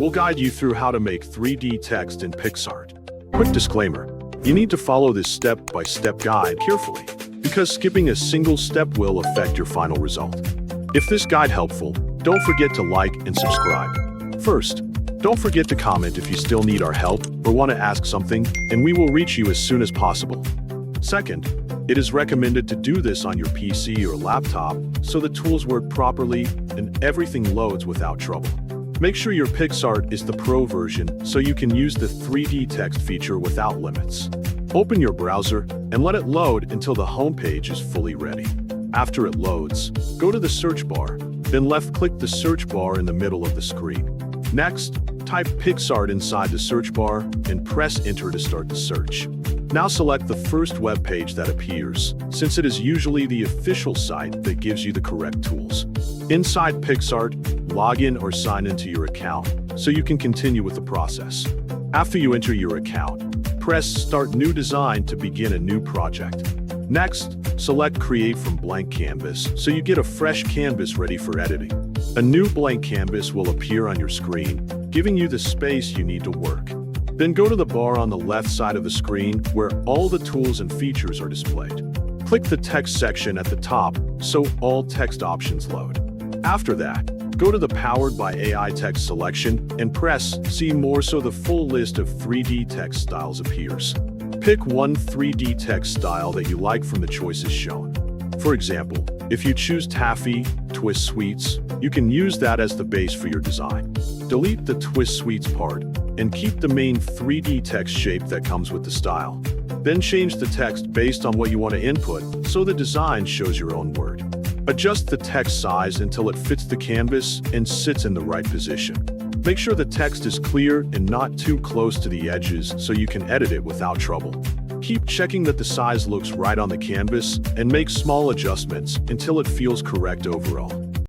we'll guide you through how to make 3D text in Picsart. Quick disclaimer, you need to follow this step-by-step guide carefully, because skipping a single step will affect your final result. If this guide helpful, don't forget to like and subscribe. First, don't forget to comment if you still need our help or want to ask something, and we will reach you as soon as possible. Second, it is recommended to do this on your PC or laptop so the tools work properly and everything loads without trouble. Make sure your Picsart is the Pro version so you can use the 3D text feature without limits. Open your browser and let it load until the home page is fully ready. After it loads, go to the search bar, then left-click the search bar in the middle of the screen. Next, type Picsart inside the search bar and press enter to start the search. Now select the first web page that appears, since it is usually the official site that gives you the correct tools. Inside Picsart, log in or sign into your account so you can continue with the process. After you enter your account, press Start New Design to begin a new project. Next, select Create from Blank Canvas so you get a fresh canvas ready for editing. A new blank canvas will appear on your screen, giving you the space you need to work. Then go to the bar on the left side of the screen where all the tools and features are displayed. Click the text section at the top so all text options load. After that, go to the Powered by AI text selection and press See More so the full list of 3D text styles appears. Pick one 3D text style that you like from the choices shown. For example, if you choose taffy, twist sweets, you can use that as the base for your design. Delete the twist sweets part and keep the main 3D text shape that comes with the style. Then change the text based on what you want to input so the design shows your own word. Adjust the text size until it fits the canvas and sits in the right position. Make sure the text is clear and not too close to the edges so you can edit it without trouble. Keep checking that the size looks right on the canvas and make small adjustments until it feels correct overall.